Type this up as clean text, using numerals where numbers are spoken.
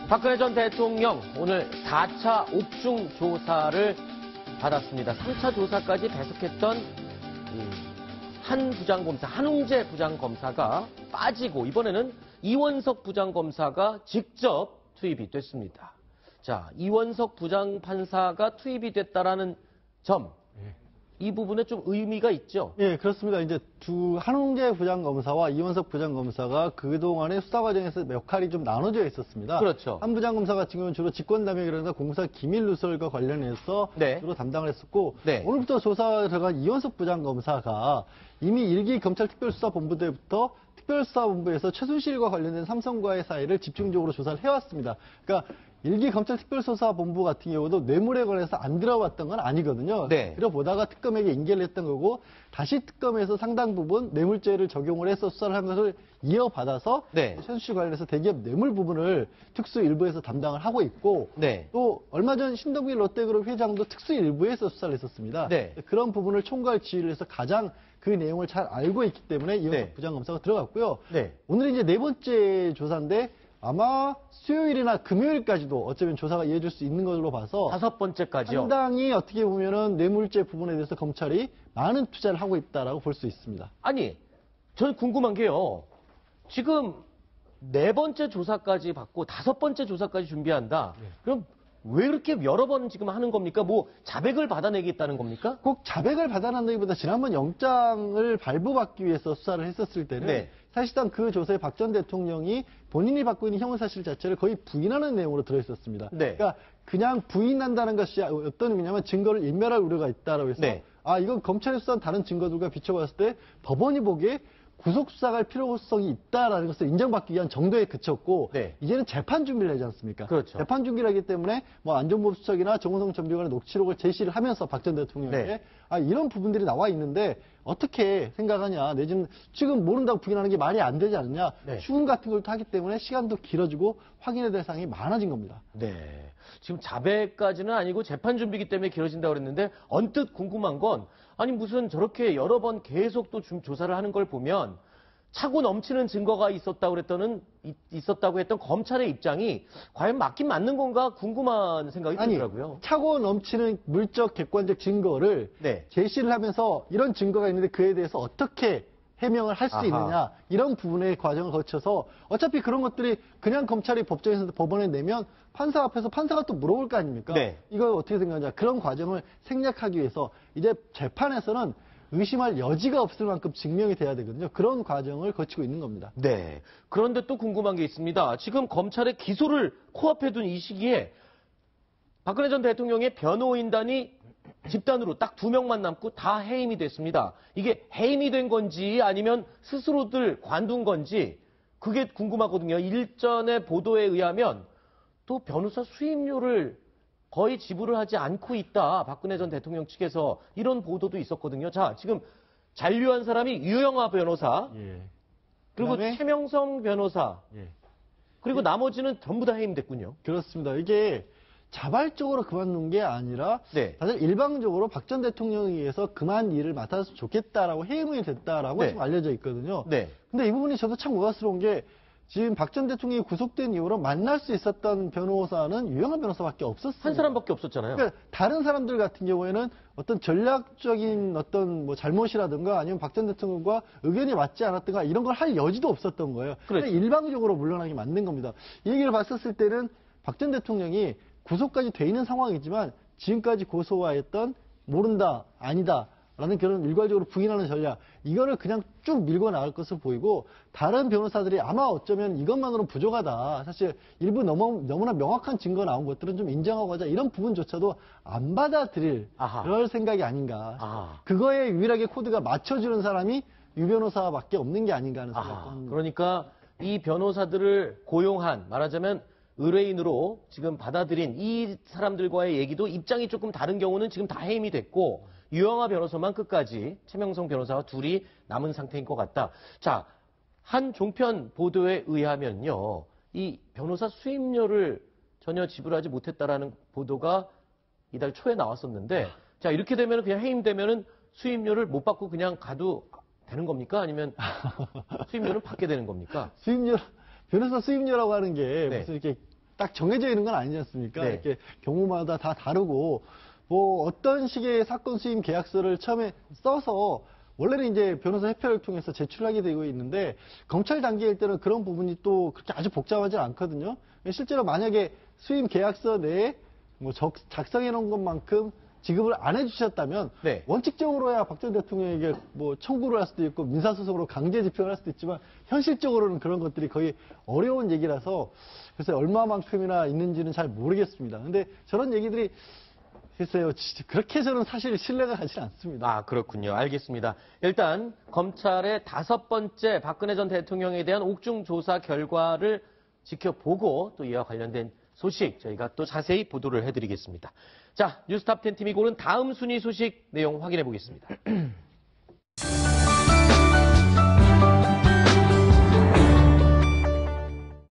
박근혜 전 대통령 오늘 4차 옥중 조사를 받았습니다. 3차 조사까지 배석했던 한 부장검사, 한웅재 부장검사가 빠지고 이번에는 이원석 부장검사가 직접 투입이 됐습니다. 자, 이원석 부장판사가 투입이 됐다라는 점, 이 부분에 좀 의미가 있죠? 예, 그렇습니다. 이제 한웅재 부장검사와 이원석 부장검사가 그동안의 수사 과정에서 역할이 좀 나눠져 있었습니다. 그렇죠. 한 부장검사 같은 경우는 주로 직권남용이라든가 공사 기밀 누설과 관련해서 네. 주로 담당을 했었고, 네. 오늘부터 조사에 들어간 이원석 부장검사가 이미 1기 검찰특별수사본부 때부터 특별수사본부에서 최순실과 관련된 삼성과의 사이를 집중적으로 조사를 해왔습니다. 그러니까 1기 검찰특별수사본부 같은 경우도 뇌물에 관해서 안 들어봤던 건 아니거든요. 네. 들어보다가 특검에게 인계를 했던 거고, 다시 특검에서 상당 부분 뇌물죄를 적용을 해서 수사를 한 것을 이어받아서 네. 최순실 관련해서 대기업 뇌물 부분을 특수 일부에서 담당을 하고 있고, 네. 또 얼마 전 신동빈 롯데그룹 회장도 특수 일부에서 수사를 했었습니다. 네. 그런 부분을 총괄 지휘를 해서 가장 그 내용을 잘 알고 있기 때문에 이원석 네. 부장검사가 들어갔고요. 네. 오늘 이제 네 번째 조사인데 아마 수요일이나 금요일까지도 어쩌면 조사가 이어질 수 있는 걸로 봐서 5번째까지요. 상당히 어떻게 보면은 뇌물죄 부분에 대해서 검찰이 많은 투자를 하고 있다라고 볼 수 있습니다. 아니, 저는 궁금한 게요. 지금 4번째 조사까지 받고 5번째 조사까지 준비한다. 그럼 왜 그렇게 여러 번 지금 하는 겁니까? 뭐 자백을 받아내겠다는 겁니까? 꼭 자백을 받아낸다기보다 지난번 영장을 발부받기 위해서 수사를 했었을 때는 네. 사실상 그 조사에 박 전 대통령이 본인이 받고 있는 형사실 자체를 거의 부인하는 내용으로 들어있었습니다. 네. 그러니까 그냥 부인한다는 것이 어떤 의미냐면 증거를 인멸할 우려가 있다라고 해서 네. 이건 검찰이 수사한 다른 증거들과 비춰봤을 때 법원이 보기에 구속수사할 필요성이 있다라는 것을 인정받기 위한 정도에 그쳤고, 네. 이제는 재판 준비를 하지 않습니까? 그렇죠. 재판 준비를 하기 때문에 뭐 안전보호 수석이나 정호성 전비관의 녹취록을 제시를 하면서 박 전 대통령에게 네. 이런 부분들이 나와 있는데 어떻게 생각하냐, 내지는 지금 모른다고 부인하는 게 말이 안 되지 않느냐, 네. 추궁 같은 걸 또 하기 때문에 시간도 길어지고 확인의 대상이 많아진 겁니다. 네. 지금 자백까지는 아니고 재판 준비기 때문에 길어진다고 그랬는데 언뜻 궁금한 건 아니 무슨 저렇게 여러 번 계속 또 조사를 하는 걸 보면 차고 넘치는 증거가 있었다고 했던 검찰의 입장이 과연 맞긴 맞는 건가 궁금한 생각이 들더라고요. 차고 넘치는 물적 객관적 증거를 네. 제시를 하면서 이런 증거가 있는데 그에 대해서 어떻게 해명을 할 수 아하. 있느냐, 이런 부분의 과정을 거쳐서 어차피 그런 것들이 그냥 검찰이 법정에서 법원에 내면 판사 앞에서 판사가 또 물어볼 거 아닙니까? 네. 이거 어떻게 생각하냐, 그런 과정을 생략하기 위해서 이제 재판에서는 의심할 여지가 없을 만큼 증명이 돼야 되거든요. 그런 과정을 거치고 있는 겁니다. 네. 그런데 또 궁금한 게 있습니다. 지금 검찰의 기소를 코앞에 둔 이 시기에 박근혜 전 대통령의 변호인단이 집단으로 딱 2명만 남고 다 해임이 됐습니다. 이게 해임이 된 건지 아니면 스스로들 관둔 건지 그게 궁금하거든요. 일전의 보도에 의하면 또 변호사 수임료를 거의 지불을 하지 않고 있다. 박근혜 전 대통령 측에서 이런 보도도 있었거든요. 자, 지금 잔류한 사람이 유영하 변호사, 그리고 그다음에 최명성 변호사, 그리고 나머지는 전부 다 해임됐군요. 그렇습니다. 이게 자발적으로 그만둔 게 아니라 네. 다들 일방적으로 박 전 대통령에 의해서 그만 일을 맡았으면 좋겠다라고 해임이 됐다라고 네. 지금 알려져 있거든요. 네. 근데 이 부분이 저도 참 우아스러운 게 지금 박 전 대통령이 구속된 이후로 만날 수 있었던 변호사는 유영하 변호사밖에 없었어요. 한 사람밖에 없었잖아요. 그러니까 다른 사람들 같은 경우에는 어떤 전략적인 어떤 뭐 잘못이라든가 아니면 박 전 대통령과 의견이 맞지 않았던가 이런 걸 할 여지도 없었던 거예요. 그렇죠. 그냥 일방적으로 물러나게 만든 겁니다. 이 얘기를 봤었을 때는 박 전 대통령이 구속까지 돼 있는 상황이지만 지금까지 고소화했던 모른다, 아니다 라는 그런 일괄적으로 부인하는 전략, 이거를 그냥 쭉 밀고 나갈 것으로 보이고, 다른 변호사들이 아마 어쩌면 이것만으로는 부족하다, 사실 일부 너무나 명확한 증거 나온 것들은 좀 인정하고 하자, 이런 부분조차도 안 받아들일 그럴 생각이 아닌가. 그거에 유일하게 코드가 맞춰주는 사람이 유 변호사밖에 없는 게 아닌가 하는 생각도 합니다. 그러니까 이 변호사들을 고용한, 말하자면 의뢰인으로 지금 받아들인 이 사람들과의 얘기도 입장이 조금 다른 경우는 지금 다 해임이 됐고, 유영하 변호사만 끝까지 최명성 변호사와 둘이 남은 상태인 것 같다. 자, 한 종편 보도에 의하면요, 이 변호사 수임료를 전혀 지불하지 못했다라는 보도가 이달 초에 나왔었는데, 자, 이렇게 되면 그냥 해임되면은 수임료를 못 받고 그냥 가도 되는 겁니까? 아니면 수임료는 받게 되는 겁니까? 수임료, 변호사 수임료라고 하는 게 네. 무슨 이렇게 딱 정해져 있는 건 아니지 않습니까? 네. 이렇게 경우마다 다 다르고 뭐 어떤 식의 사건 수임 계약서를 처음에 써서 원래는 이제 변호사 협회를 통해서 제출하게 되고 있는데 검찰 단계일 때는 그런 부분이 또 그렇게 아주 복잡하지 않거든요. 실제로 만약에 수임 계약서 내에 뭐 작성해 놓은 것만큼 지급을 안 해주셨다면 네. 원칙적으로야 박 전 대통령에게 뭐 청구를 할 수도 있고 민사소송으로 강제 집행을 할 수도 있지만 현실적으로는 그런 것들이 거의 어려운 얘기라서 그래서 얼마만큼이나 있는지는 잘 모르겠습니다. 근데 저런 얘기들이 글쎄요, 진짜 그렇게 저는 사실 신뢰가 가지 않습니다. 아, 그렇군요. 알겠습니다. 일단 검찰의 5번째 박근혜 전 대통령에 대한 옥중 조사 결과를 지켜보고 또 이와 관련된 소식 저희가 또 자세히 보도를 해드리겠습니다. 자, 뉴스탑 10 팀이 고른 다음 순위 소식 내용 확인해 보겠습니다.